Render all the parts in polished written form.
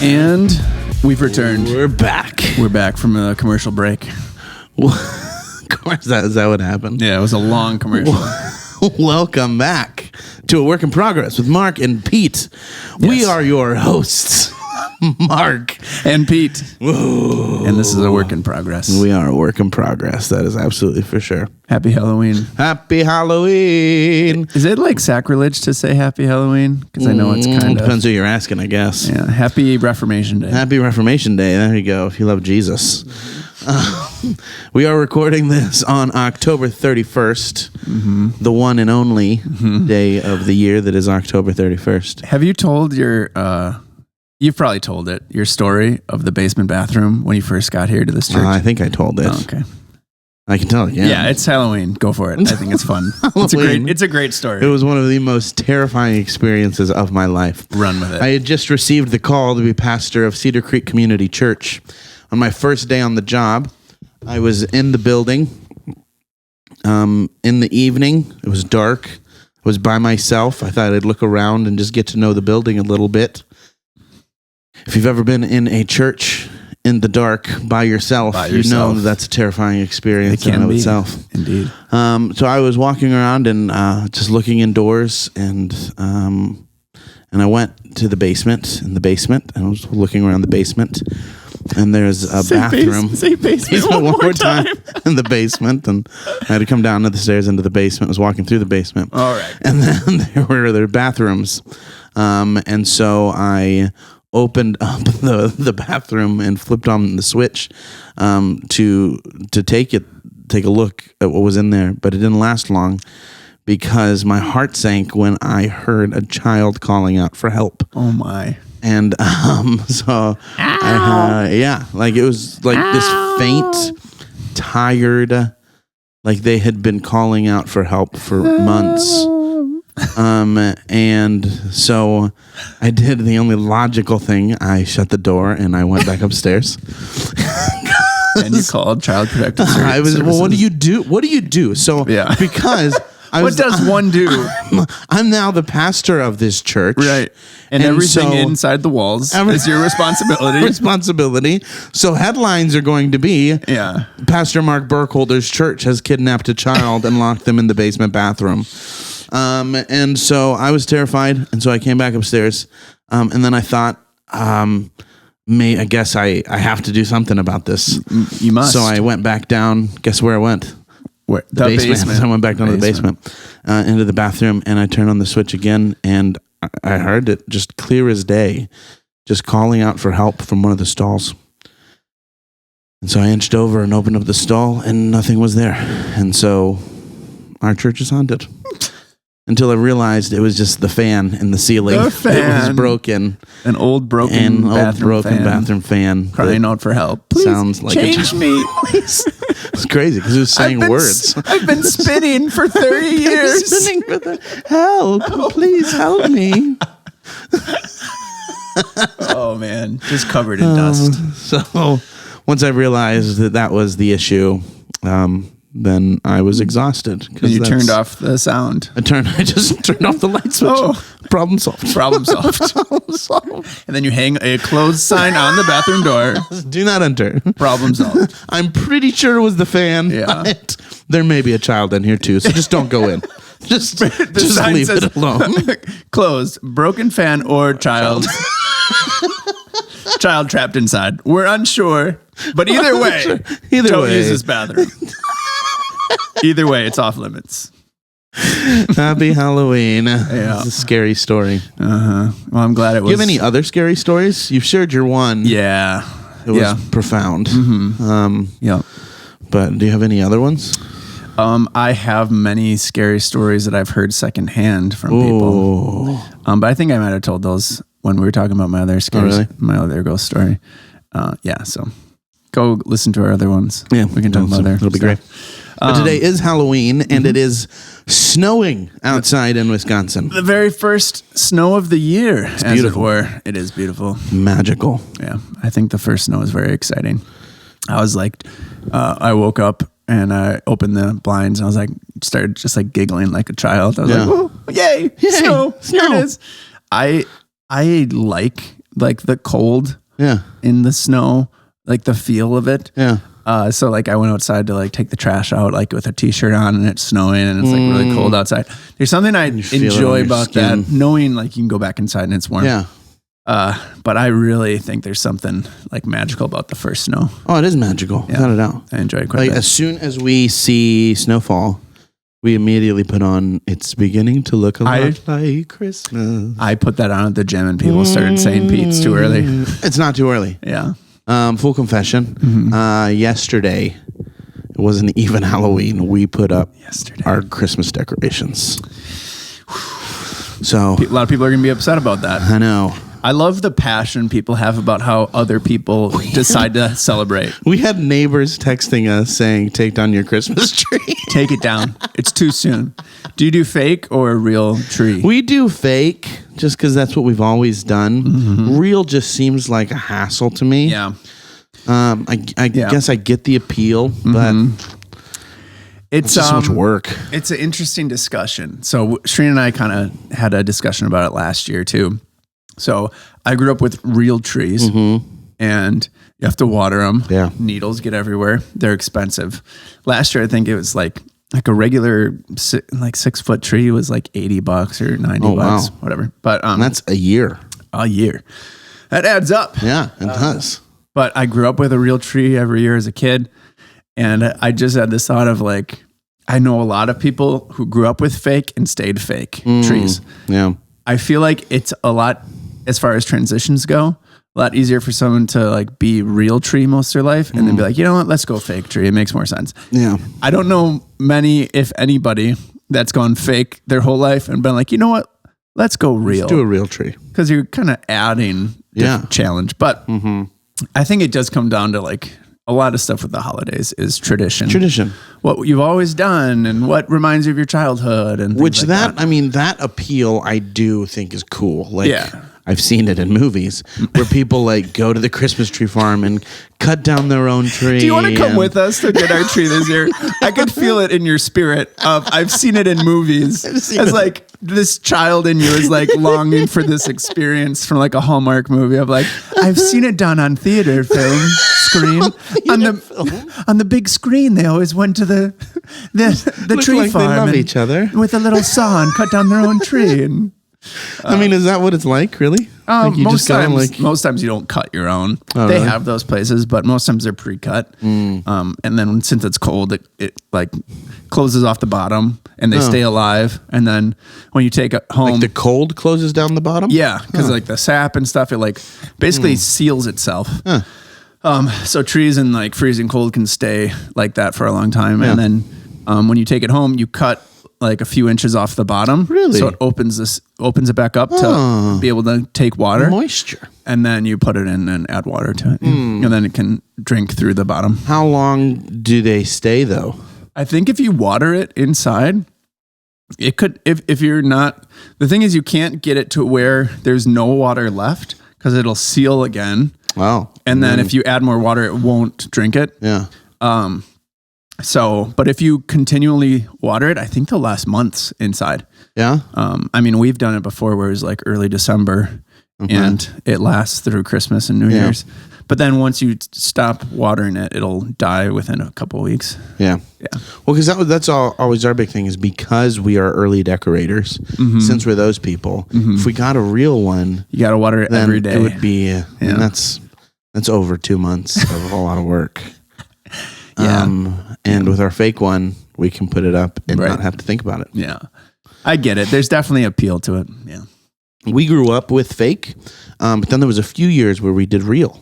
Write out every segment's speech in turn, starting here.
And we've returned. We're back. We're back from a commercial break. Of course, is that what happened? Yeah, it was a long commercial. Welcome back to A Work in Progress with Mark and Pete. Yes. We are your hosts, Mark and Pete. Whoa. And this is A Work in Progress. We are A Work in Progress. That is absolutely for sure. Happy Halloween. Happy Halloween. Is it like sacrilege to say Happy Halloween? Because I know it's kind of... Depends who you're asking, I guess. Yeah. Happy Reformation Day. Happy Reformation Day. There you go. If you love Jesus. We are recording this on October 31st, the one and only day of the year that is October 31st. Have you told your... You've probably told it, your story of the basement bathroom when you first got here to this church. I think I told it. Oh, okay. I can tell it, yeah. Yeah, it's Halloween. Go for it. I think it's fun. It's a great story. It was one of the most terrifying experiences of my life. Run with it. I had just received the call to be pastor of Cedar Creek Community Church. On my first day on the job, I was in the building. In the evening, it was dark. I was by myself. I thought I'd look around and just get to know the building a little bit. If you've ever been in a church in the dark by yourself, you know that's a terrifying experience in and of itself. Indeed. So I was walking around and just looking indoors, and I went to the basement. In the basement, and I was looking around the basement, and there's a bathroom. Say basement one more time. In the basement, and I had to come down to the stairs into the basement. I was walking through the basement. All right. And then there were bathrooms, and so I opened up the bathroom and flipped on the switch to take a look at what was in there, but it didn't last long because my heart sank when I heard a child calling out for help. Oh my. And so it was like this faint, tired, like they had been calling out for help for months. And so I did the only logical thing. I shut the door and I went back upstairs. And you called Child Protective Services. Well, what do you do? What do you do? So, because what does one do? I'm now the pastor of this church. Right. And everything inside the walls is your responsibility. So headlines are going to be, Pastor Mark Burkholder's church has kidnapped a child and locked them in the basement bathroom. And so I was terrified, and so I came back upstairs, and then I thought, I guess I have to do something about this. You must. So I went back down. Guess where I went? Where? The basement. I went back down to the basement, into the bathroom, and I turned on the switch again, and I heard it just clear as day, just calling out for help from one of the stalls. And so I inched over and opened up the stall, and nothing was there. And so our church is haunted. Until I realized it was just the fan in the ceiling. The fan. It was broken. An old broken bathroom fan. Crying out for help. Please sounds like change me. Please. It's crazy because it was saying words. I've been spinning for 30 years. Help. Please help me. Oh, man. Just covered in dust. So once I realized that was the issue, then I was exhausted. And you turned off the sound. I just turned off the light switch. Oh. Problem solved. Problem solved. And then you hang a closed sign on the bathroom door. Do not enter. Problem solved. I'm pretty sure it was the fan. Yeah. But there may be a child in here too, so just don't go in. Just leave it alone. Closed. Broken fan or child. Child trapped inside. We're unsure, but either way, don't use this bathroom. Either way, it's off limits. Happy Halloween. Yeah. It's a scary story. Well, I'm glad it was. Do you have any other scary stories? You've shared your one. Yeah. It was profound. Yeah. But do you have any other ones? I have many scary stories that I've heard secondhand from people. But I think I might have told those when we were talking about my other my other ghost story. So go listen to our other ones. Yeah. We can talk about there. It'll be great. But today is Halloween, and it is snowing outside in Wisconsin. The very first snow of the year, as beautiful. It were. It is beautiful. Magical. Yeah. I think the first snow is very exciting. I was like, I woke up and I opened the blinds and I was like, started just like giggling like a child. I was like, oh, yay, snow. Here it is. I like like the cold Yeah. in the snow, like the feel of it. Yeah. So like I went outside to like take the trash out like with a t-shirt on and it's snowing and it's like really cold outside. There's something I enjoy about that, knowing like you can go back inside and it's warm. Yeah. But I really think there's something like magical about the first snow. Oh, it is magical. Yeah. Without a doubt. I enjoy it quite a bit. As soon as we see snowfall, we immediately put on "It's Beginning to Look a Lot Like Christmas." I put that on at the gym and people started saying Pete's too early. It's not too early. Yeah. Full confession. Yesterday, it wasn't even Halloween. We put up our Christmas decorations. So A lot of people are going to be upset about that. I know. I love the passion people have about how other people decide to celebrate. We had neighbors texting us saying, "Take down your Christmas tree." Take it down. It's too soon. Do you do fake or a real tree? We do fake just because that's what we've always done. Real just seems like a hassle to me. Yeah. I guess I get the appeal, but it's just so much work. It's an interesting discussion. So Shreen and I kind of had a discussion about it last year too. So I grew up with real trees and you have to water them. Yeah. Needles get everywhere. They're expensive. Last year, I think it was like a regular 6 foot tree was like $80 or $90, whatever. But that's a year. A year. That adds up. Yeah, it does. But I grew up with a real tree every year as a kid. And I just had this thought of like, I know a lot of people who grew up with fake and stayed fake trees. Yeah. I feel like it's a lot, as far as transitions go, a lot easier for someone to like be real tree most of their life and then be like, you know what, let's go fake tree. It makes more sense. Yeah. I don't know many, if anybody, that's gone fake their whole life and been like, you know what, let's go real. Let's do a real tree. Because you're kind of adding challenge. But I think it does come down to like a lot of stuff with the holidays is tradition. What you've always done and what reminds you of your childhood and which like that. I mean, that appeal I do think is cool. Like I've seen it in movies where people like go to the Christmas tree farm and cut down their own tree. Do you want to come with us to get our tree this year? I could feel it in your spirit. I've seen it in movies. As like this child in you is like longing for this experience from like a Hallmark movie of like, I've seen it done on theater film screen on the big screen. They always went to the tree like farm they love and each other with a little saw and cut down their own tree. And I mean, is that what it's like, really? Like you most times you don't cut your own. They have those places, but most times they're pre-cut. And then since it's cold, it like closes off the bottom and they stay alive. And then when you take it home, like the cold closes down the bottom? Yeah, because like the sap and stuff, it like basically seals itself. So trees in like freezing cold can stay like that for a long time. And then when you take it home, you cut like a few inches off the bottom. Really? So it opens it back up to be able to take water. Moisture. And then you put it in and add water to it. And then it can drink through the bottom. How long do they stay though? I think if you water it inside, it could, if you're not, the thing is you can't get it to where there's no water left because it'll seal again. Wow. And then if you add more water, it won't drink it. Yeah. But if you continually water it, I think they'll last months inside. Yeah. I mean, we've done it before where it was like early December and it lasts through Christmas and New Year's. But then once you stop watering it, it'll die within a couple of weeks. Yeah. Yeah. Well, because that's always our big thing is because we are early decorators, since we're those people, if we got a real one, you got to water it every day. It would be, and that's over 2 months of a lot of work. And with our fake one, we can put it up and not have to think about it. Yeah. I get it. There's definitely appeal to it. Yeah. We grew up with fake, but then there was a few years where we did real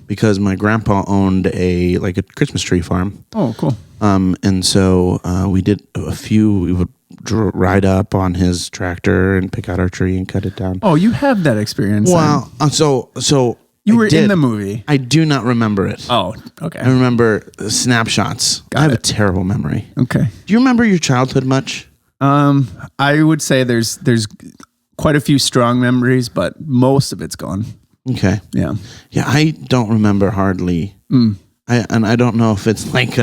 because my grandpa owned a Christmas tree farm. Oh, cool. And so we did a few. We would ride up on his tractor and pick out our tree and cut it down. Oh, you have that experience. Well, so you were in the movie. I do not remember it. Oh, okay. I remember snapshots. I have a terrible memory. Okay. Do you remember your childhood much? I would say there's quite a few strong memories, but most of it's gone. Okay. Yeah. Yeah, I don't remember hardly. I don't know if it's like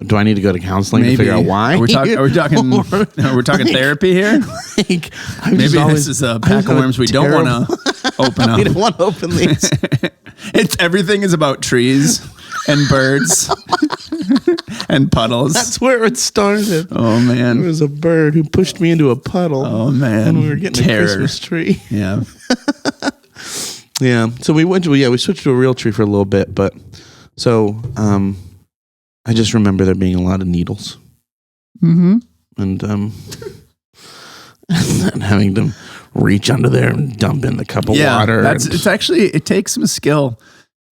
do I need to go to counseling to figure out why? Are we talking therapy here? Maybe this is a pack of worms we don't want to open up. We don't want to open these. Everything is about trees and birds and puddles. That's where it started. Oh man, there was a bird who pushed me into a puddle. Oh man, when we were getting a Christmas tree. Yeah, yeah. So we switched to a real tree for a little bit, but I just remember there being a lot of needles. Mm-hmm. And and having to reach under there and dump in the cup of water. It takes some skill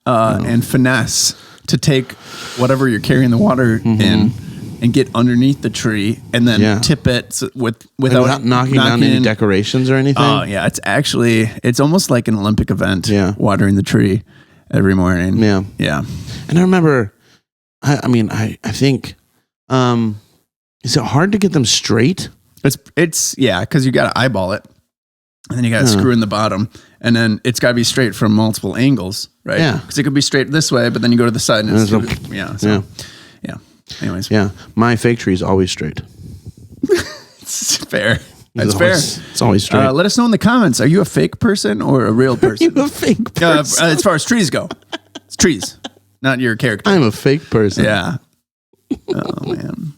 and finesse to take whatever you're carrying the water in and get underneath the tree and then tip it without knocking down any decorations or anything. Oh yeah, it's almost like an Olympic event. Yeah, watering the tree every morning. Yeah, yeah. And I remember, I think, is it hard to get them straight? It's because you got to eyeball it, and then you got to screw in the bottom, and then it's got to be straight from multiple angles, right? Yeah, because it could be straight this way, but then you go to the side and it's yeah. Anyways, yeah, my fake tree is always straight. It's fair. That's fair. It's always straight. Let us know in the comments. Are you a fake person or a real person? Are you a fake person? As far as trees go, it's trees, not your character. I'm a fake person. Yeah. Oh man.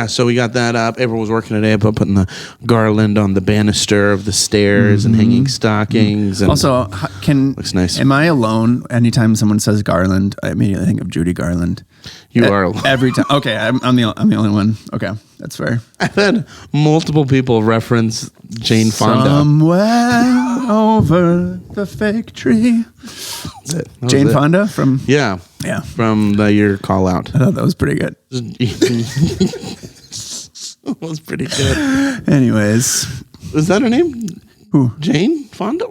So we got that up. Everyone was working today about putting the garland on the banister of the stairs and hanging stockings. And also, looks nice. Am I alone? Anytime someone says Garland, I immediately think of Judy Garland. You are alone. Every time. Okay, I'm the only one. Okay, that's fair. I've had multiple people reference Jane Fonda. Somewhere over the fake tree. That Jane Fonda from from your call out. I thought that was pretty good. That was pretty good. Anyways, is that her name? Who? Jane Fonda?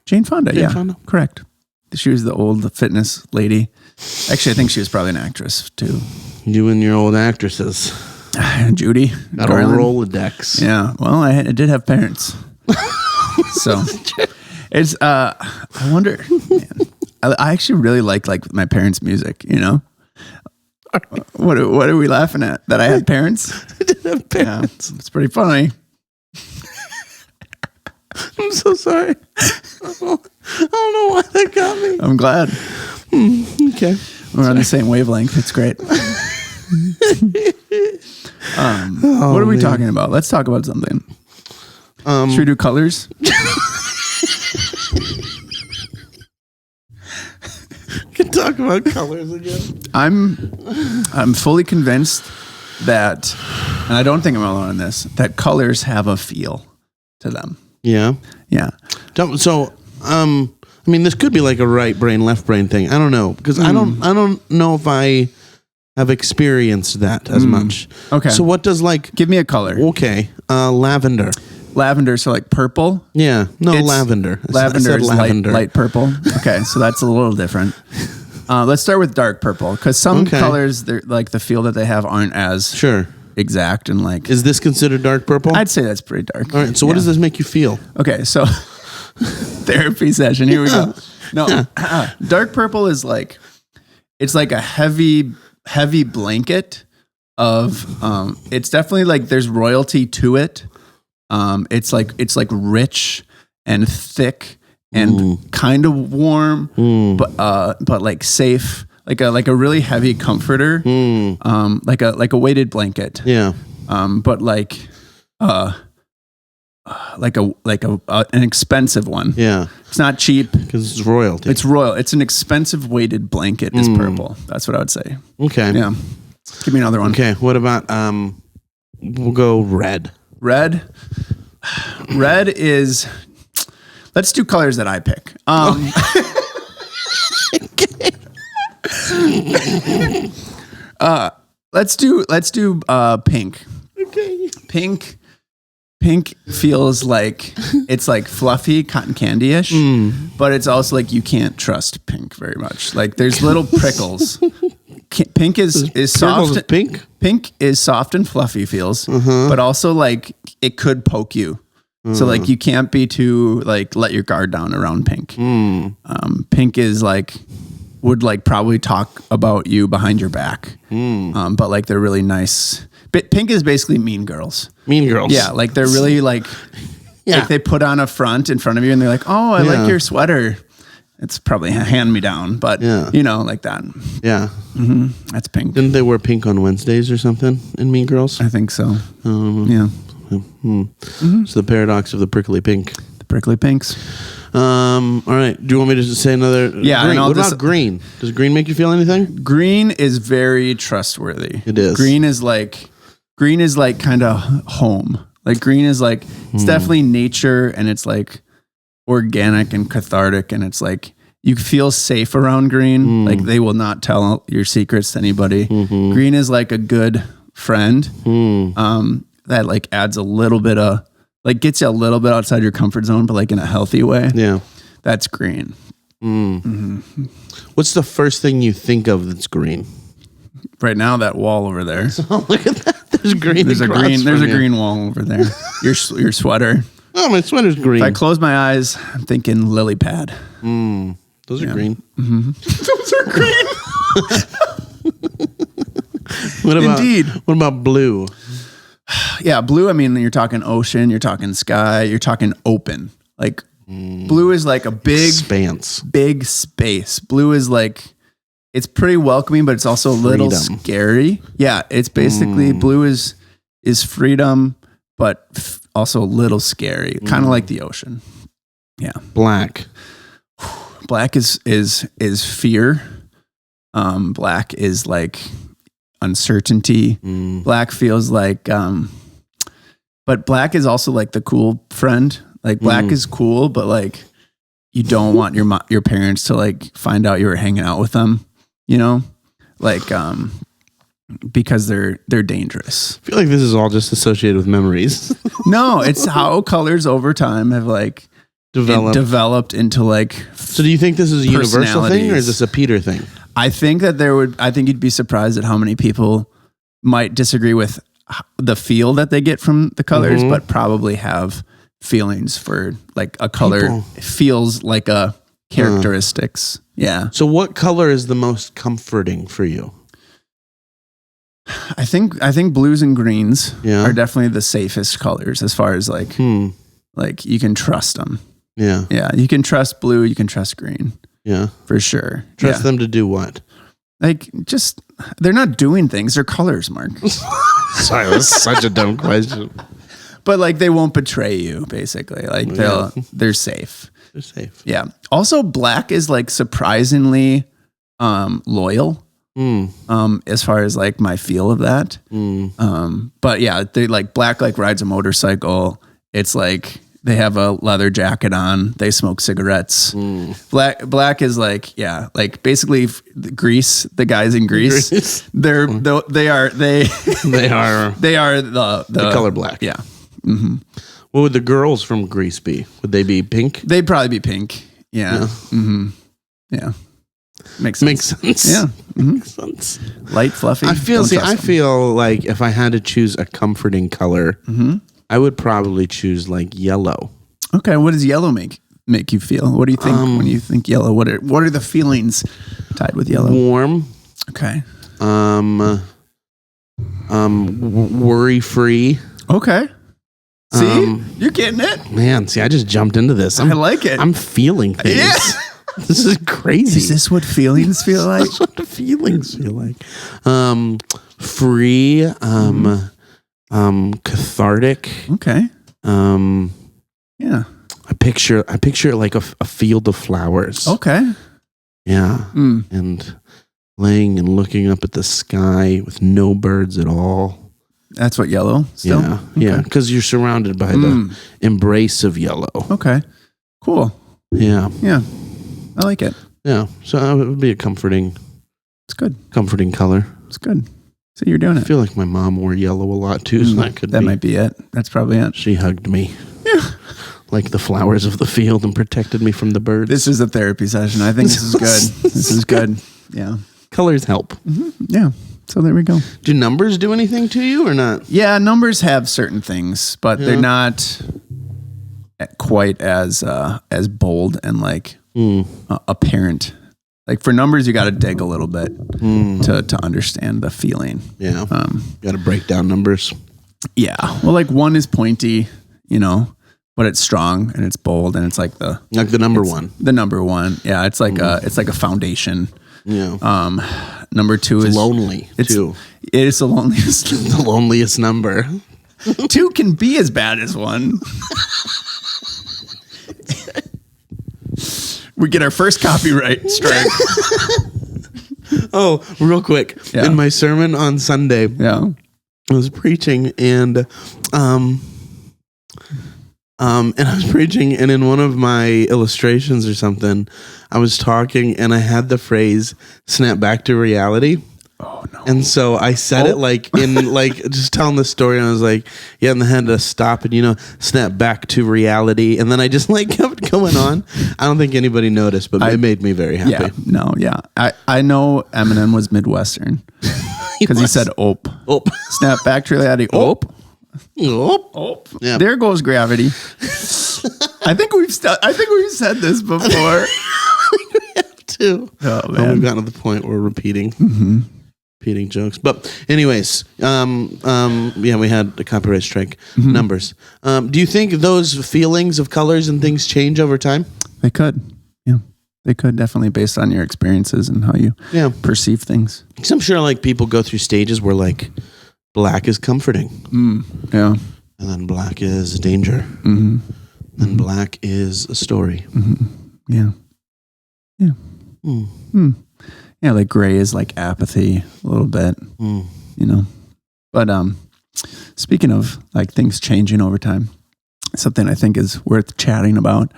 Jane Fonda. Jane Fonda. Correct. She was the old fitness lady. Actually, I think she was probably an actress too. You and your old actresses. Judy. Got a Rolodex. Yeah. Well, I did have parents. So it's I wonder, man, I actually really like my parents' music, you know? What are we laughing at? That I had parents? I did have parents. Yeah, it's pretty funny. I'm so sorry. I don't know why that got me. I'm glad. Okay. We're on the same wavelength. It's great. What are we talking about? Let's talk about something. Should we do colors? We can talk about colors again. I'm fully convinced that, and I don't think I'm alone in this, that colors have a feel to them. Yeah. Yeah. So, this could be like a right brain, left brain thing. I don't know because I don't know if I have experienced that as much. Okay. So what does give me a color? Okay. Lavender. Lavender, so like purple? Yeah. No, lavender. Lavender is light purple. Okay, so that's a little different. Let's start with dark purple because some colors, they're like the feel that they have aren't as exact and like. Is this considered dark purple? I'd say that's pretty dark. All right. So what does this make you feel? Okay, so therapy session. Here we go. No, dark purple is like it's like a heavy blanket of. It's definitely like there's royalty to it. It's like rich and thick and kind of warm, but like safe, like a really heavy comforter, like a weighted blanket. Yeah. But like an expensive one. Yeah. It's not cheap because it's royalty. It's royal. It's an expensive weighted blanket. Is purple. That's what I would say. Okay. Yeah. Give me another one. Okay. What about we'll go red. Red is. Let's do colors that I pick. Let's do pink. Okay. Pink feels like it's like fluffy cotton candy-ish, but it's also like you can't trust pink very much. Like there's little prickles. Pink is soft. Pink is soft and fluffy feels, but also like it could poke you. So like you can't be too like let your guard down around pink. Pink is like would like probably talk about you behind your back, but like they're really nice. Pink is basically Mean Girls. Mean Girls. Yeah, like they're really like Like they put on a front in front of you and they're like, oh, I like your sweater. It's probably a hand-me-down, but, like that. Yeah. Mm-hmm. That's pink. Didn't they wear pink on Wednesdays or something in Mean Girls? I think so. It's the paradox of the prickly pink. The prickly pinks. All right. Do you want me to say another? Yeah. Green. What about green? Does green make you feel anything? Green is very trustworthy. It is. Green is like kind of home. Like green is like, it's definitely nature and it's like organic and cathartic. And it's like, you feel safe around green. Like they will not tell your secrets to anybody. Green is like a good friend. That like adds a little bit of, like gets you a little bit outside your comfort zone, but like in a healthy way. Yeah. That's green. What's the first thing you think of that's green? Right now, that wall over there. Oh, look at that. There's green. There's a green wall over there. Your sweater. Oh, my sweater's green. If I cose my eyes, I'm thinking lily pad. Those are green. Those are green. Indeed. What about blue? Yeah, blue. I mean, you're talking ocean, you're talking sky, you're talking open. Like blue is like a big big space. Blue is like, it's pretty welcoming, but it's also a little scary. Yeah, it's basically blue is freedom, but also a little scary, kind of like the ocean. Yeah. Black is fear. Black is like uncertainty. Black feels like, but black is also like the cool friend. Like black is cool, but like you don't want your parents to like find out you were hanging out with them, you know, like because they're dangerous. I feel like this is all just associated with memories. No, it's how colors over time have like developed into like. So do you think this is a universal thing or is this a Peter thing? I think you'd be surprised at how many people might disagree with the feel that they get from the colors, but probably have feelings for like a color feels like a characteristics. Yeah. So what color is the most comforting for you? I think blues and greens are definitely the safest colors as far as like, like you can trust them. Yeah. Yeah. You can trust blue. You can trust green. Yeah. For sure. Trust them to do what? Like just, they're not doing things. They're colors, Mark. Sorry, that's such a dumb question. But like they won't betray you, basically. Like they're safe. They're safe. Yeah. Also, black is like surprisingly loyal. As far as like my feel of that. But yeah, they like black like rides a motorcycle. It's like they have a leather jacket on. They smoke cigarettes. Black is like, like basically Grease, the guys in Grease. They are the color black. Yeah. What would the girls from Grease be? Would they be pink? They'd probably be pink. Yeah. Yeah. Makes sense. Yeah. Makes sense. Light, fluffy. I feel like if I had to choose a comforting color, I would probably choose like yellow. Okay. What does yellow make you feel? What do you think when you think yellow? What are the feelings tied with yellow? Warm. Okay. Worry free. Okay. See, you're getting it, man. See, I just jumped into this. I like it. I'm feeling things. Yeah. This is crazy. Is this what feelings feel like? That's what the feelings feel like. Free. Cathartic. Okay. Yeah. I picture like a field of flowers. Okay. Yeah. And laying and looking up at the sky with no birds at all. That's what yellow still? Yeah. Okay. Yeah. Because you're surrounded by the embrace of yellow. Okay. Cool. Yeah. Yeah. I like it. Yeah. So it would be a comforting. It's good. Comforting color. It's good. So you're doing it. I feel like my mom wore yellow a lot too. So that might be it. That's probably it. She hugged me. Yeah. Like the flowers of the field and protected me from the birds. This is a therapy session. I think this is good. This is good. Yeah. Colors help. Yeah. So there we go. Do numbers do anything to you or not? Yeah, numbers have certain things, but they're not quite as bold and like apparent. Like for numbers, you got to dig a little bit to understand the feeling. Yeah. Got to break down numbers. Yeah. Well, like 1 is pointy, but but it's strong and it's bold and it's like the number one. The number one. Yeah, it's like a foundation. Yeah. Number two is lonely too. It is the loneliest. The loneliest number. 2 can be as bad as 1. We get our first copyright strike. Oh, real quick. Yeah. In my sermon on Sunday, Yeah. I was preaching and I was preaching, and in one of my illustrations or something, I was talking and I had the phrase "snap back to reality." Oh no! And so I said it like in like just telling the story, and I was like, "Yeah," and then I had to stop and snap back to reality, and then I just like kept going on. I don't think anybody noticed, but it made me very happy. Yeah, no, yeah. I know Eminem was Midwestern because he said "ope." Ope. Snap back to reality. Ope. Ope. Ope. Yeah. There goes gravity. I think we've said this before. Too. Oh Well, man. we've gotten to the point where we're repeating jokes. But anyways, yeah, we had the copyright strike numbers. Do you think those feelings of colors and things change over time? They could. Yeah. They could definitely based on your experiences and how you perceive things. Because I'm sure like people go through stages where like black is comforting. Yeah. And then black is danger. And black is a story. Yeah. Yeah. Yeah, like gray is like apathy a little bit, But speaking of like things changing over time, something I think is worth chatting about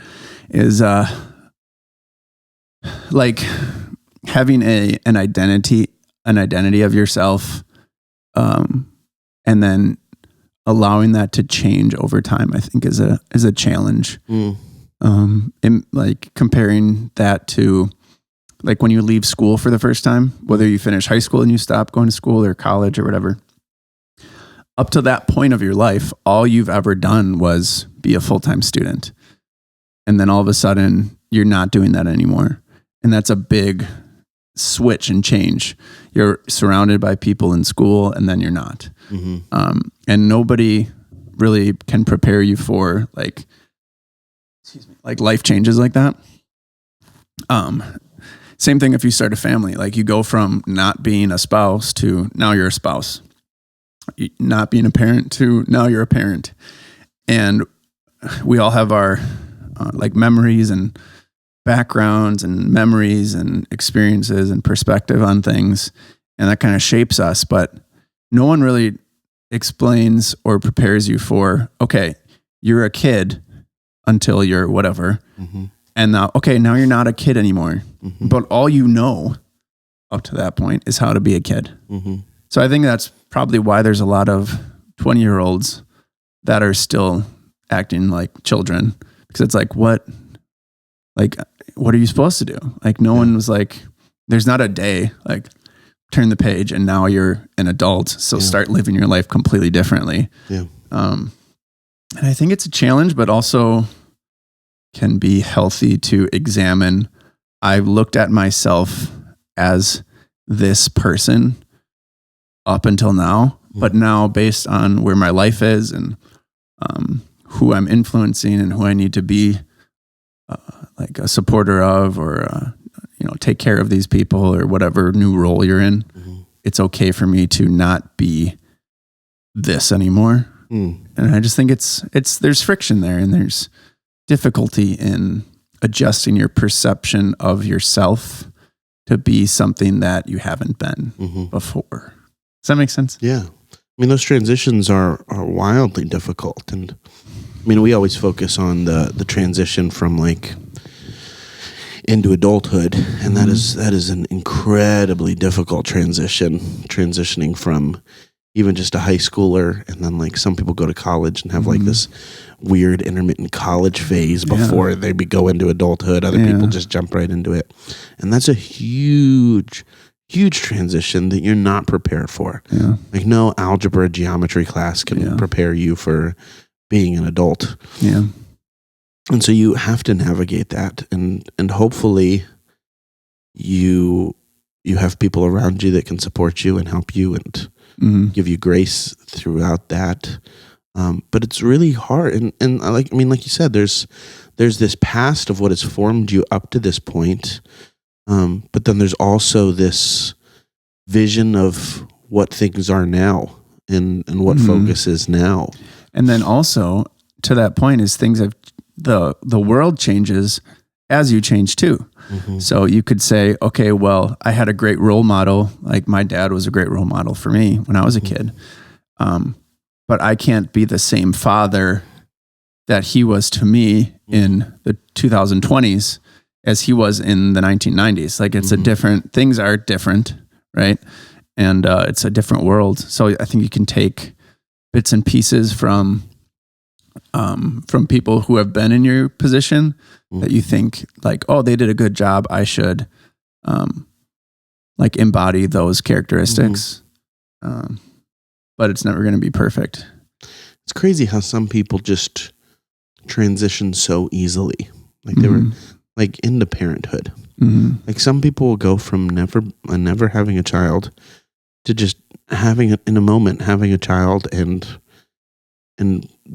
is like having an identity of yourself, and then allowing that to change over time. I think is a challenge. And like comparing that to like when you leave school for the first time, whether you finish high school and you stop going to school or college or whatever, up to that point of your life, all you've ever done was be a full-time student. And then all of a sudden you're not doing that anymore. And that's a big switch and change. You're surrounded by people in school and then you're not. And nobody really can prepare you for like life changes like that. Same thing if you start a family, like you go from not being a spouse to now you're a spouse, not being a parent to now you're a parent. And we all have our like memories and backgrounds and memories and experiences and perspective on things. And that kind of shapes us, but no one really explains or prepares you for, okay, you're a kid until you're whatever. And now you're not a kid anymore. But all you know up to that point is how to be a kid. So I think that's probably why there's a lot of 20-year-olds that are still acting like children, because it's like, what are you supposed to do? Like no one was like, there's not a day, like turn the page and now you're an adult. So start living your life completely differently. Yeah. And I think it's a challenge, but also can be healthy to examine. I've looked at myself as this person up until now, but now based on where my life is and who I'm influencing and who I need to be like a supporter of or, take care of these people or whatever new role you're in, it's okay for me to not be this anymore. And I just think there's friction there and there's difficulty in adjusting your perception of yourself to be something that you haven't been before. Does that make sense? Yeah. I mean, those transitions are wildly difficult. And I mean, we always focus on the transition from like into adulthood. And that is an incredibly difficult transitioning from even just a high schooler. And then like some people go to college and have like this weird intermittent college phase before they go into adulthood. Other people just jump right into it. And that's a huge transition that you're not prepared for. Yeah. Like no algebra geometry class can prepare you for being an adult. Yeah. And so you have to navigate that and hopefully you have people around you that can support you and help you and give you grace throughout that. But it's really hard. And like you said, there's this past of what has formed you up to this point. But then there's also this vision of what things are now and what focus is now. And then also to that point is things have, the world changes as you change too. So you could say, okay, well, I had a great role model. Like my dad was a great role model for me when I was a kid. But I can't be the same father that he was to me in the 2020s as he was in the 1990s. Like it's a different, things are different, right? And it's a different world. So I think you can take bits and pieces from people who have been in your position that you think like, oh, they did a good job. I should like embody those characteristics. But it's never going to be perfect. It's crazy how some people just transition so easily. Like they were like into parenthood. Like some people will go from never having a child to just having in a moment having a child and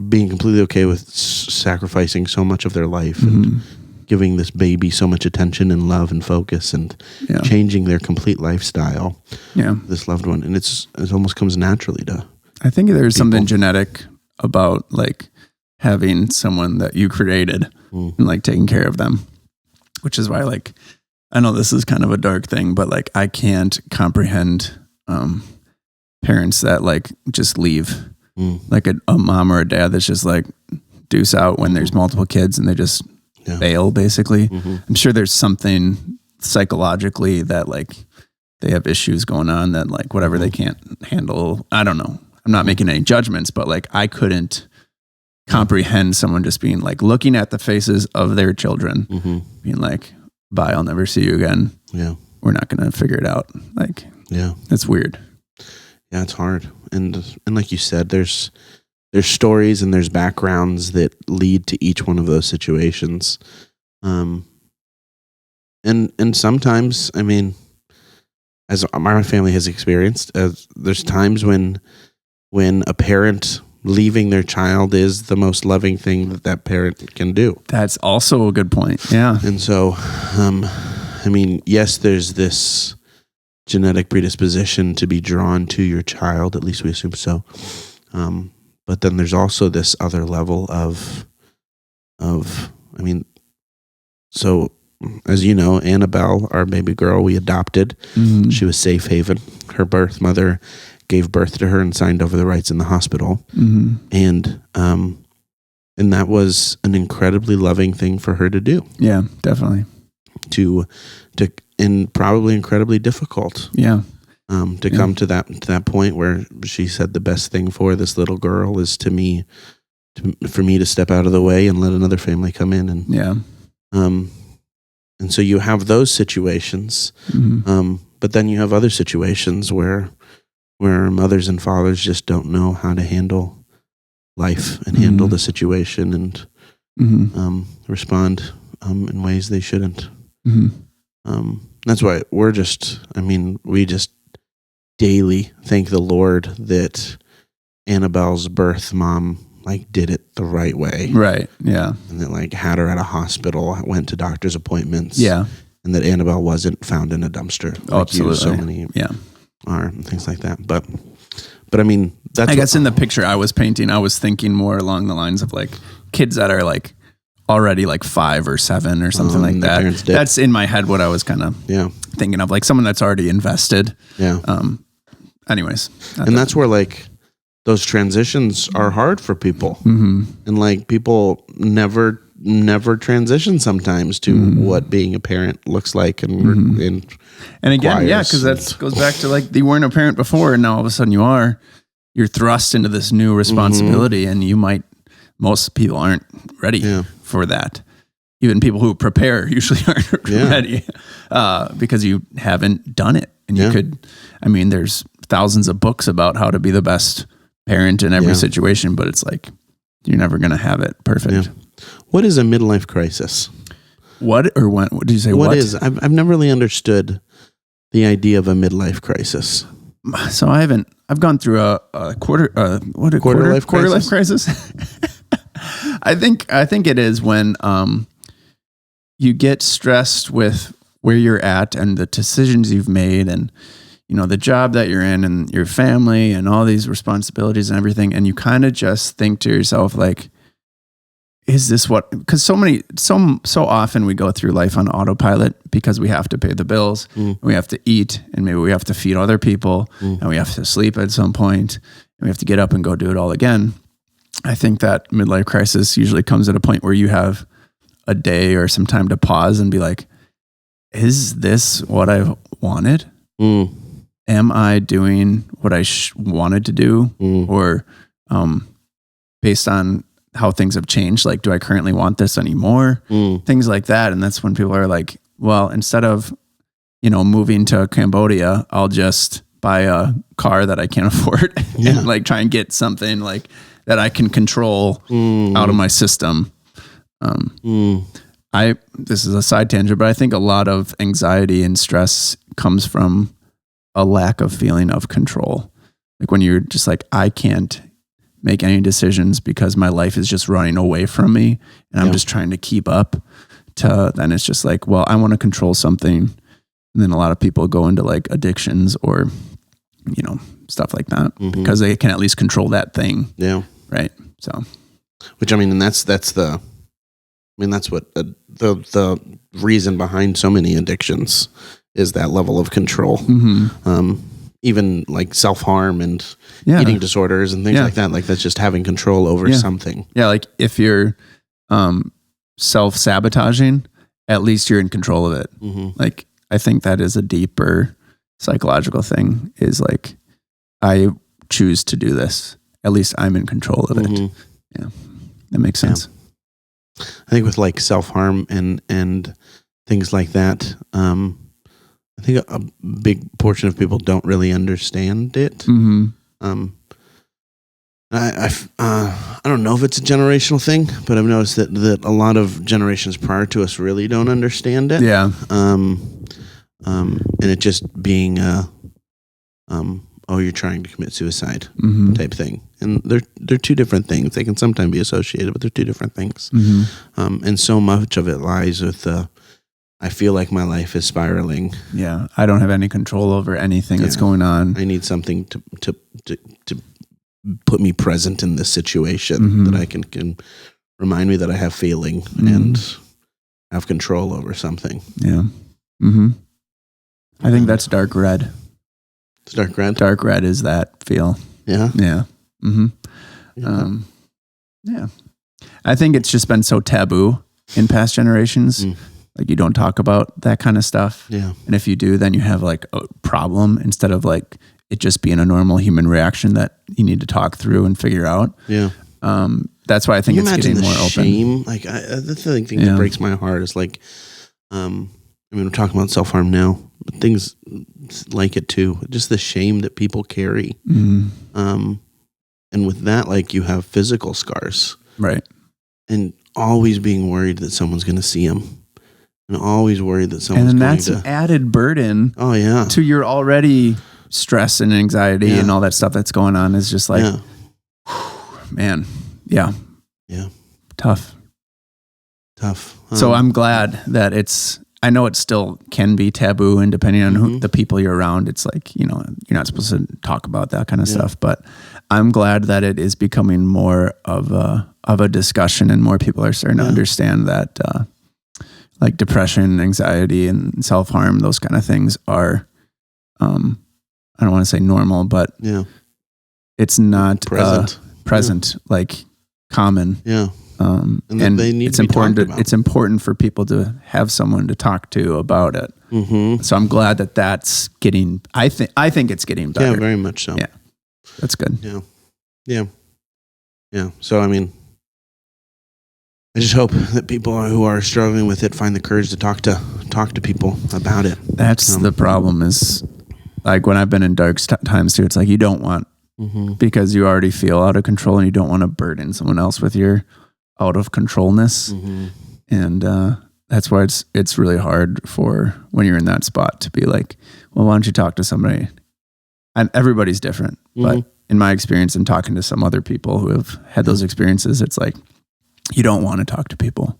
being completely okay with sacrificing so much of their life and giving this baby so much attention and love and focus and changing their complete lifestyle. This loved one, and it almost comes naturally to. I think there's something genetic about like having someone that you created and like taking care of them, which is why like I know this is kind of a dark thing, but like I can't comprehend parents that like just leave. Like a mom or a dad that's just like deuce out when there's multiple kids and they just bail basically. I'm sure there's something psychologically that like they have issues going on that like whatever they can't handle. I don't know. I'm not making any judgments, but like I couldn't comprehend someone just being like looking at the faces of their children being like, bye, I'll never see you again. We're not going to figure it out. Like, it's weird. Yeah, it's hard. And like you said, there's stories and there's backgrounds that lead to each one of those situations. And sometimes, I mean, as my family has experienced, there's times when a parent leaving their child is the most loving thing that parent can do. That's also a good point. Yeah. And so, I mean, yes, there's this genetic predisposition to be drawn to your child, at least we assume so. But then there's also this other level of, I mean, so as you know, Annabelle, our baby girl, we adopted. She was safe haven. Her birth mother gave birth to her and signed over the rights in the hospital. And that was an incredibly loving thing for her to do. Yeah, definitely. And probably incredibly difficult. Yeah. To come to that point where she said the best thing for this little girl is for me to step out of the way and let another family come in. And and so you have those situations, but then you have other situations where mothers and fathers just don't know how to handle life and handle the situation and respond in ways they shouldn't. That's why we just daily thank the Lord that Annabelle's birth mom like did it the right way. Right. Yeah. And that like had her at a hospital, went to doctor's appointments. Yeah. And that Annabelle wasn't found in a dumpster. Oh, absolutely. So many are and things like that. But I mean, I guess in the picture I was painting, I was thinking more along the lines of like kids that are like already like 5 or 7 or something like that. That's in my head what I was kind of thinking of, like someone that's already invested. Yeah. Anyways. And that's where like those transitions are hard for people. And like people never transition sometimes to what being a parent looks like. And again, because that goes back to like you weren't a parent before and now all of a sudden you're thrust into this new responsibility and most people aren't ready for that. Even people who prepare usually aren't ready because you haven't done it. And you there's thousands of books about how to be the best parent in every situation, but it's like, you're never going to have it perfect. What is a midlife crisis? What did you say? What is? I've never really understood the idea of a midlife crisis. So I I've gone through a quarter life crisis. I think it is when you get stressed with where you're at and the decisions you've made, and the job that you're in, and your family, and all these responsibilities and everything, and you kind of just think to yourself like, is this what? Because so often we go through life on autopilot because we have to pay the bills, we have to eat, and maybe we have to feed other people, and we have to sleep at some point, and we have to get up and go do it all again. I think that midlife crisis usually comes at a point where you have a day or some time to pause and be like, is this what I wanted? Am I doing what I wanted to do? Or based on how things have changed, like, do I currently want this anymore? Things like that. And that's when people are like, well, instead of, moving to Cambodia, I'll just buy a car that I can't afford and like try and get something like that I can control out of my system. This is a side tangent, but I think a lot of anxiety and stress comes from a lack of feeling of control. Like when you're just like, I can't make any decisions because my life is just running away from me, and I'm just trying to keep up to, then it's just like, well, I want to control something. And then a lot of people go into like addictions or, stuff like that because they can at least control that thing. Yeah. Right. So, which, and that's what the reason behind so many addictions is, that level of control. Even like self-harm and eating disorders and things like that. Like that's just having control over something. Yeah. Like if you're self-sabotaging, at least you're in control of it. Like I think that is a deeper psychological thing, is like, I choose to do this. At least I'm in control of it. Yeah. That makes sense. I think with like self-harm and things like that, I think a big portion of people don't really understand it. I don't know if it's a generational thing, but I've noticed that a lot of generations prior to us really don't understand it. Yeah. And it just being you're trying to commit suicide type thing. And they're two different things. They can sometimes be associated, but they're two different things. And so much of it lies with I feel like my life is spiraling. Yeah. I don't have any control over anything that's going on. I need something to put me present in this situation that I can remind me that I have feeling and have control over something. Yeah. I think that's dark red. It's dark red? Dark red is that feel. Yeah? Yeah. Yeah. I think it's just been so taboo in past generations. Like you don't talk about that kind of stuff. Yeah. And if you do, then you have like a problem instead of like it just being a normal human reaction that you need to talk through and figure out. Yeah. That's why I think it's getting more open. Shame? Like the thing that breaks my heart is like, we're talking about self-harm now, but things like it too. Just the shame that people carry. And with that, like you have physical scars. Right. And always being worried that someone's going to see them. And always worried that someone's going to... And that's an added burden to your already stress and anxiety and all that stuff that's going on, is just like, man, yeah. Tough. So I'm glad that I know it still can be taboo, and depending on who the people you're around, it's like, you're not supposed to talk about that kind of stuff, but I'm glad that it is becoming more of a discussion, and more people are starting to understand that, like depression, anxiety, and self-harm, those kind of things are, I don't want to say normal, but it's not present, like common. Yeah. And they need it's important. It's important for people to have someone to talk to about it. So I'm glad that that's getting. I think it's getting better. Yeah, very much so. Yeah, that's good. Yeah. So I just hope that people who are struggling with it find the courage to talk to people about it. That's the problem. Is like when I've been in dark times too. It's like you don't want because you already feel out of control, and you don't want to burden someone else with your out of controlness. And that's why it's really hard for when you're in that spot to be like, well, why don't you talk to somebody? and everybody's different, but in my experience and talking to some other people who have had those experiences, it's like, you don't want to talk to people,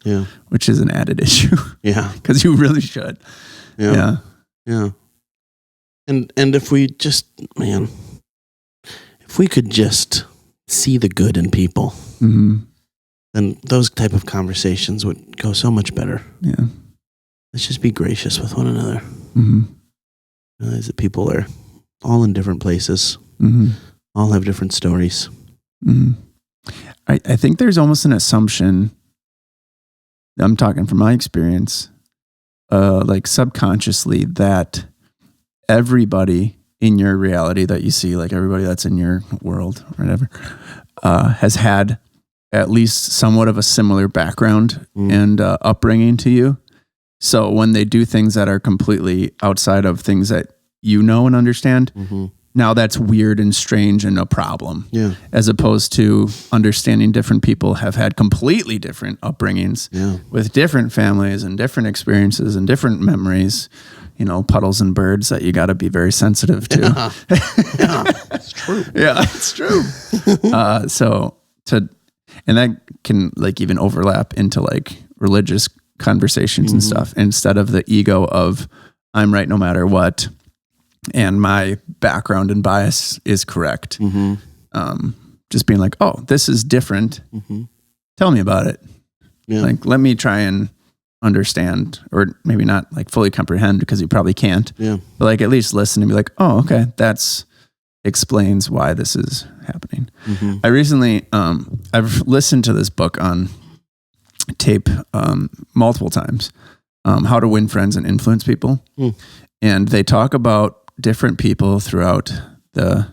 which is an added issue. Yeah. Because you really should. Yeah. And if we just, man, if we could just see the good in people, then those type of conversations would go so much better. Yeah. Let's just be gracious with one another. Realize that people are all in different places, all have different stories. I think there's almost an assumption, I'm talking from my experience, like subconsciously, that everybody in your reality that you see, like everybody that's in your world or whatever, has had at least somewhat of a similar background and upbringing to you. So when they do things that are completely outside of things that you know and understand, now that's weird and strange and a problem. Yeah. As opposed to understanding different people have had completely different upbringings with different families and different experiences and different memories, puddles and birds that you got to be very sensitive to. Yeah, it's true. Yeah, it's true. And that can like even overlap into like religious conversations and stuff, instead of the ego of I'm right no matter what, and my background and bias is correct. Just being like, oh, this is different. Tell me about it. Yeah. Like, let me try and understand, or maybe not like fully comprehend because you probably can't. Yeah. But like at least listen and be like, oh, okay, that's explains why this is happening. I recently, I've listened to this book on tape multiple times, How to Win Friends and Influence People. And they talk about different people throughout the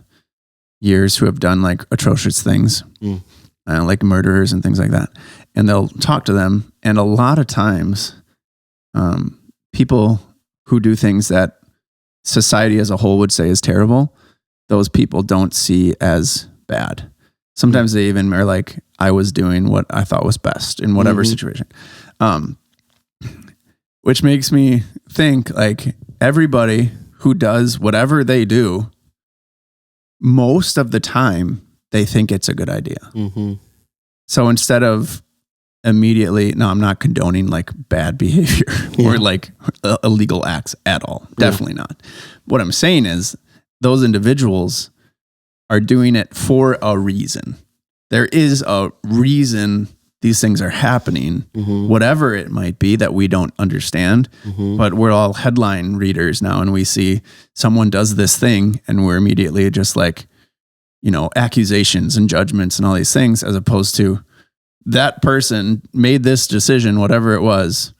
years who have done like atrocious things, like murderers and things like that. And they'll talk to them. And a lot of times, people who do things that society as a whole would say is terrible, those people don't see as bad. Sometimes they even are like, I was doing what I thought was best in whatever situation. Which makes me think like everybody who does whatever they do, most of the time they think it's a good idea. So instead of immediately, no, I'm not condoning like bad behavior or like illegal acts at all. Definitely not. What I'm saying is those individuals are doing it for a reason. There is a reason these things are happening, whatever it might be that we don't understand, but we're all headline readers now and we see someone does this thing and we're immediately just like, accusations and judgments and all these things, as opposed to that person made this decision, whatever it was,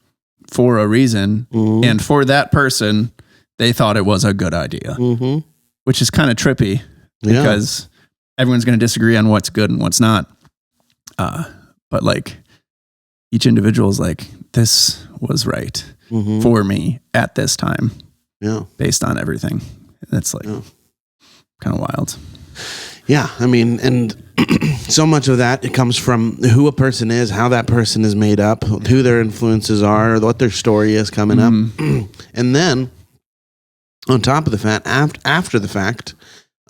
for a reason. And for that person, they thought it was a good idea, which is kind of trippy because everyone's going to disagree on what's good and what's not. But like each individual is like, this was right for me at this time, based on everything. That's like kind of wild. Yeah. I mean, and so much of that, it comes from who a person is, how that person is made up, who their influences are, what their story is coming up. And then on top of the fact, after the fact,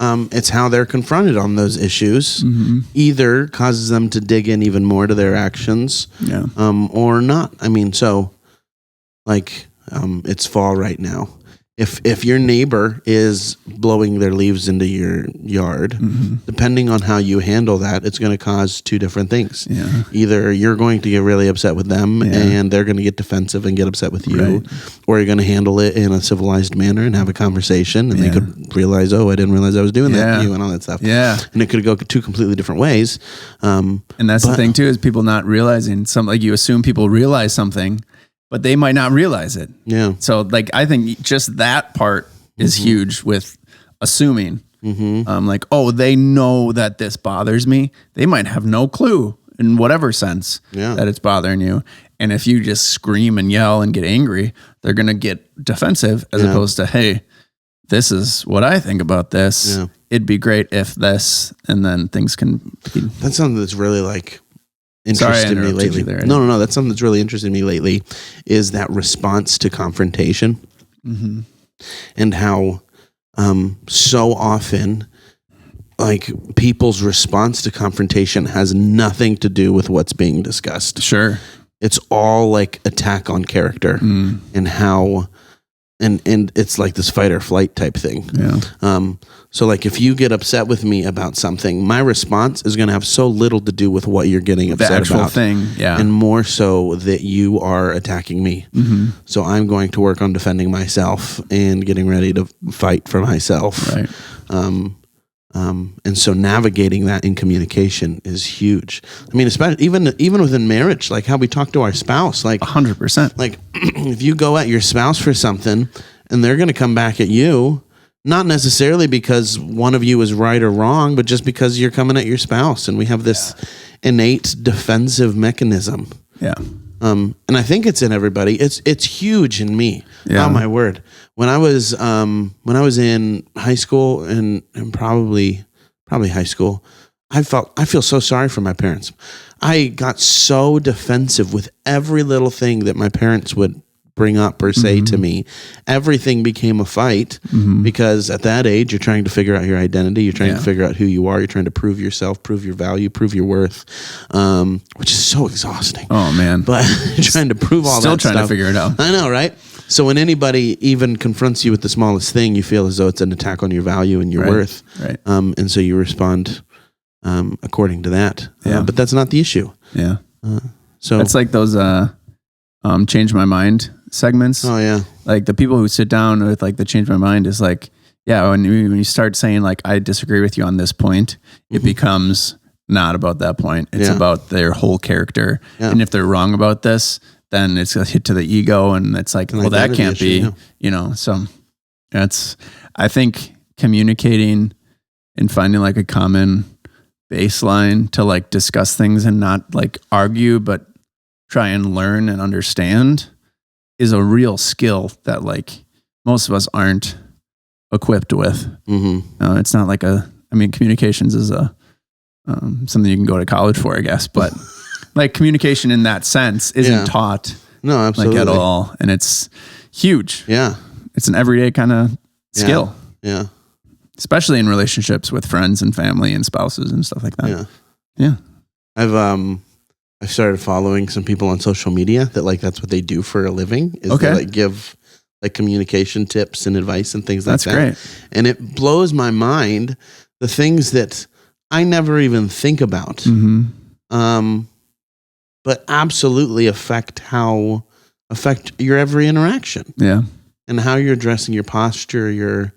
it's how they're confronted on those issues, either causes them to dig in even more to their actions, or not. I mean, so like, it's fall right now. If your neighbor is blowing their leaves into your yard, depending on how you handle that, it's going to cause two different things. Either you're going to get really upset with them and they're going to get defensive and get upset with you, or you're going to handle it in a civilized manner and have a conversation, and they could realize, oh, I didn't realize I was doing that to you and all that stuff. And it could go two completely different ways. And that's the thing too, is people not realizing like you assume people realize something, but they might not realize it. So like, I think just that part is huge with assuming, like, oh, they know that this bothers me. They might have no clue in whatever sense that it's bothering you. And if you just scream and yell and get angry, they're going to get defensive as opposed to, hey, this is what I think about this. It'd be great if this, and then things can be. That's something that's really like interested me lately. No. That's something that's really interested me lately, is that response to confrontation, and how so often, like, people's response to confrontation has nothing to do with what's being discussed. Sure. It's all like attack on character and how, and it's like this fight or flight type thing. Yeah. So like if you get upset with me about something, my response is going to have so little to do with what you're getting upset about. The actual thing. Yeah. And more so that you are attacking me. Mm-hmm. So I'm going to work on defending myself and getting ready to fight for myself. Right. And so navigating that in communication is huge. I mean, especially even within marriage, like how we talk to our spouse, like 100%. Like if you go at your spouse for something and they're going to come back at you, not necessarily because one of you is right or wrong, but just because you're coming at your spouse, and we have this innate defensive mechanism. Yeah. And I think it's in everybody. It's huge in me. Yeah. Oh my word. When I was in high school and probably high school, I feel so sorry for my parents. I got so defensive with every little thing that my parents would bring up or say to me. Everything became a fight because at that age, you're trying to figure out your identity. You're trying to figure out who you are. You're trying to prove yourself, prove your value, prove your worth, which is so exhausting. Oh man. But trying to prove all that stuff. Still trying to figure it out. I know, right? So when anybody even confronts you with the smallest thing, you feel as though it's an attack on your value and your worth. Right. And so you respond according to that. Yeah. But that's not the issue. Yeah. So it's like those change my mind segments. Oh yeah. Like the people who sit down with like the change my mind is like, yeah, when you start saying like, I disagree with you on this point, it becomes not about that point. It's about their whole character. Yeah. And if they're wrong about this, then it's a hit to the ego, and it's like, well, that can't be, so I think communicating and finding like a common baseline to like discuss things and not like argue, but try and learn and understand is a real skill that like most of us aren't equipped with. It's not like communications is something you can go to college for, I guess, but like communication in that sense isn't taught absolutely. Like at all. And it's huge. Yeah. It's an everyday kind of skill. Yeah. Especially in relationships with friends and family and spouses and stuff like that. Yeah. I've started following some people on social media that like that's what they do for a living is they like give like communication tips and advice and things like that. That's great. And it blows my mind the things that I never even think about. But absolutely affect your every interaction. Yeah. And how you're addressing your posture, your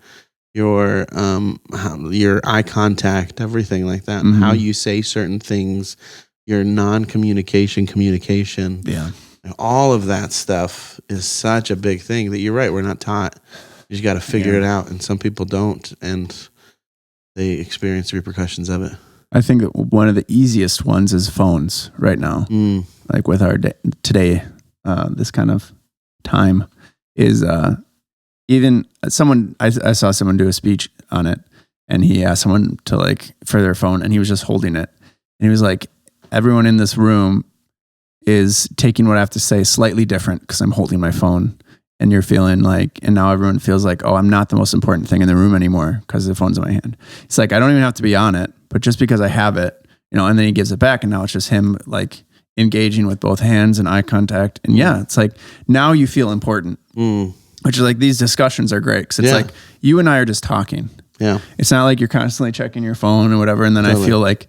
eye contact, everything like that, and how you say certain things, your communication. Yeah. And all of that stuff is such a big thing that you're right. We're not taught. You just got to figure it out. And some people don't, and they experience the repercussions of it. I think one of the easiest ones is phones right now. Like with our today, this kind of time is even someone, I saw someone do a speech on it, and he asked someone to like for their phone, and he was just holding it. And he was like, everyone in this room is taking what I have to say slightly different because I'm holding my phone, and you're feeling like, and now everyone feels like, oh, I'm not the most important thing in the room anymore because the phone's in my hand. It's like, I don't even have to be on it, but just because I have it, and then he gives it back, and now it's just him like engaging with both hands and eye contact. And it's like, now you feel important, which is like, these discussions are great because it's like you and I are just talking. Yeah. It's not like you're constantly checking your phone or whatever. And then I feel like,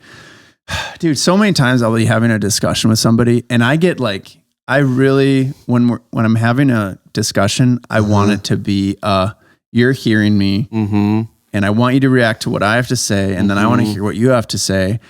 dude, so many times I'll be having a discussion with somebody and I get like, I really, when I'm having a discussion, I want it to be, you're hearing me and I want you to react to what I have to say. And then I want to hear what you have to say.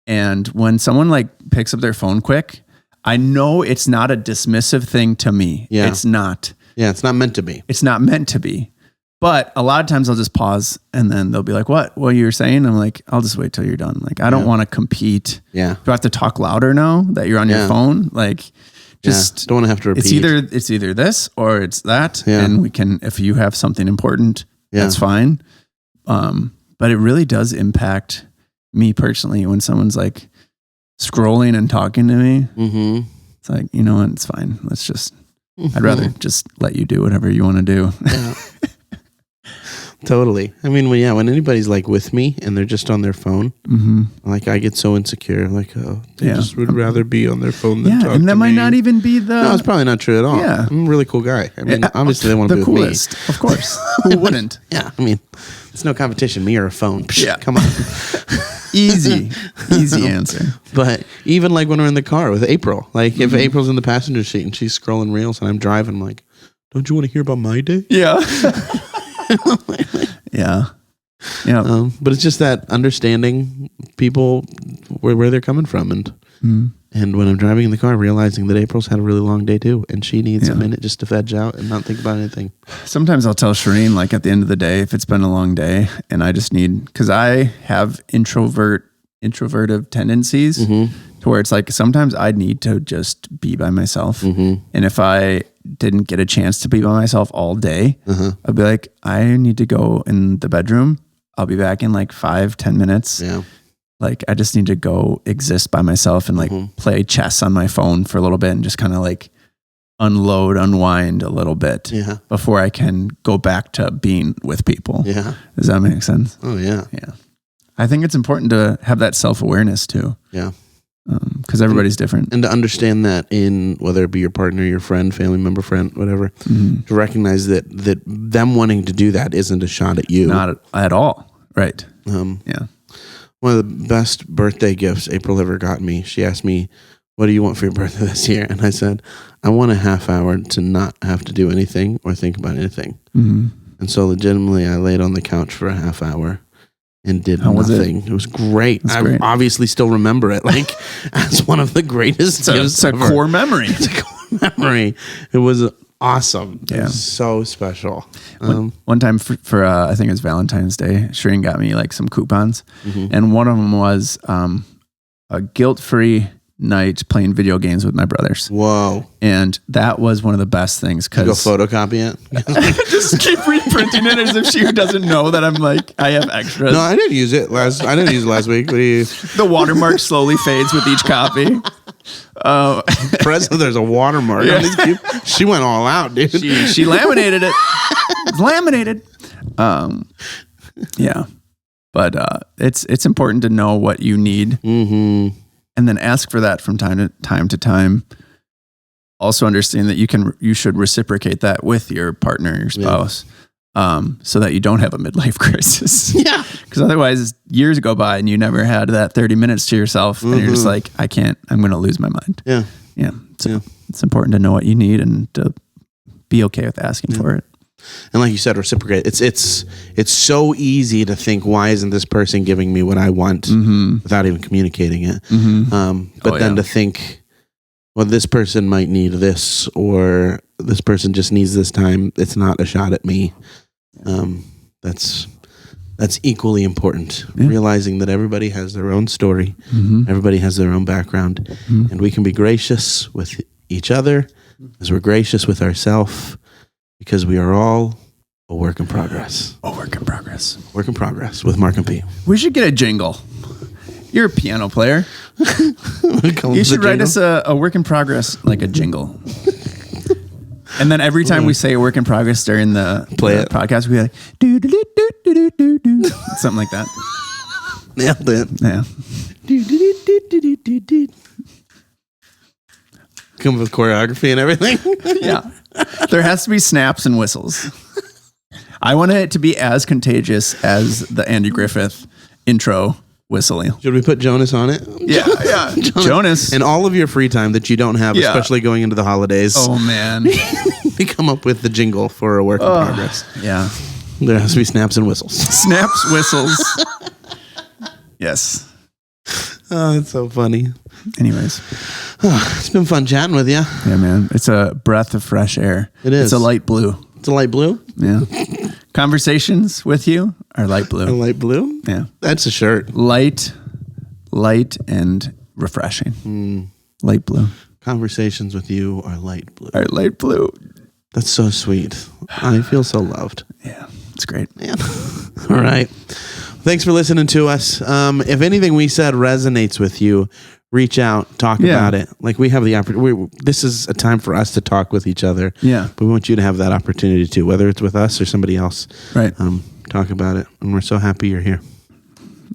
And when someone like picks up their phone quick, I know it's not a dismissive thing to me. Yeah. It's not. Yeah. It's not meant to be. It's not meant to be. But a lot of times I'll just pause and then they'll be like, what you're saying? I'm like, I'll just wait till you're done. Like, I don't want to compete. Yeah. Do I have to talk louder now that you're on your phone? Like, just don't want to have to repeat. It's either this or it's that. Yeah. And we can, if you have something important, that's fine. But it really does impact me personally when someone's like scrolling and talking to me. It's like, you know what? It's fine. Let's just, I'd rather just let you do whatever you want to do. Totally. I mean, when anybody's like with me and they're just on their phone, like I get so insecure. Like, oh, they just would rather be on their phone than talk to me. And that might not even be the... No, it's probably not true at all. Yeah. I'm a really cool guy. I mean, obviously they want to be coolest, with me. of course. Who wouldn't? Yeah, I mean, it's no competition, me or a phone. Yeah. Come on. Easy answer. But even like when we're in the car with April, like if April's in the passenger seat and she's scrolling reels and I'm driving, I'm like, don't you want to hear about my day? Yeah. Yeah. But it's just that understanding people where they're coming from, and when I'm driving in the car, realizing that April's had a really long day too, and she needs a minute just to veg out and not think about anything. Sometimes I'll tell Shireen, like at the end of the day, if it's been a long day, and I just need, because I have introverted tendencies, to where it's like sometimes I need to just be by myself, and if I didn't get a chance to be by myself all day, I'd be like, I need to go in the bedroom. I'll be back in like 5-10 minutes. Yeah. Like I just need to go exist by myself and like play chess on my phone for a little bit and just kind of like unwind a little bit before I can go back to being with people. Yeah. Does that make sense? Oh yeah. Yeah. I think it's important to have that self-awareness too. Yeah. Because everybody's different. And to understand that in whether it be your partner, your friend, family member, friend, whatever, to recognize that them wanting to do that isn't a shot at you. Not at all. Right. Yeah. One of the best birthday gifts April ever got me, she asked me, what do you want for your birthday this year? And I said, I want a half hour to not have to do anything or think about anything. And so legitimately, I laid on the couch for a half hour and did nothing. It was great. I obviously still remember it like as one of the greatest gifts. It's a core memory. It's a core memory. It was awesome. Yeah. It was so special. One time for I think it was Valentine's Day, Shireen got me like some coupons, and one of them was a guilt-free night playing video games with my brothers. Whoa. And that was one of the best things. Go photocopy it? Just keep reprinting it as if she doesn't know that I'm like, I have extras. No, I didn't use it last week. The watermark slowly fades with each copy. There's a watermark. Yeah. She went all out, dude. She laminated it. It's laminated. Yeah. But it's important to know what you need. And then ask for that from time to time. Also understand that you should reciprocate that with your partner, your spouse, so that you don't have a midlife crisis. Yeah. Because otherwise years go by and you never had that 30 minutes to yourself and you're just like, I'm going to lose my mind. Yeah. Yeah. So it's important to know what you need and to be okay with asking for it. And like you said, reciprocate. It's so easy to think, why isn't this person giving me what I want without even communicating it? But then to think, well, this person might need this, or this person just needs this time. It's not a shot at me. That's equally important. Yeah. Realizing that everybody has their own story, everybody has their own background, and we can be gracious with each other as we're gracious with ourselves. Because we are all a work in progress. A work in progress. Work in progress with Mark and P. We should get a jingle. You're a piano player. You should write us a work in progress, like a jingle. And then every time we say a work in progress during the podcast, we like, do do do do do do do, something like that. Nailed it. Yeah. Do do do do do do do. Come with choreography and everything. Yeah. There has to be snaps and whistles. I want it to be as contagious as the Andy Griffith intro whistling. Should we put Jonas on it? Yeah. Jonas. And all of your free time that you don't have, especially going into the holidays. Oh, man. We come up with the jingle for a work in progress. Yeah. There has to be snaps and whistles. Snaps, whistles. Yes. Oh, it's so funny. Anyways. It's been fun chatting with you. Yeah, man. It's a breath of fresh air. It is. It's a light blue. It's a light blue? Yeah. Conversations with you are light blue. A light blue? Yeah. That's a shirt. Light and refreshing. Light blue. Conversations with you are light blue. Are light blue. That's so sweet. I feel so loved. Yeah. It's great. Man. All right. Thanks for listening to us. If anything we said resonates with you, reach out, talk about it. Like we have the opportunity. This is a time for us to talk with each other. Yeah. But we want you to have that opportunity too, whether it's with us or somebody else. Right. talk about it. And we're so happy you're here.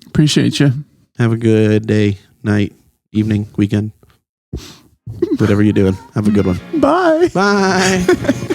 Appreciate you. Have a good day, night, evening, weekend. Whatever you're doing. Have a good one. Bye. Bye.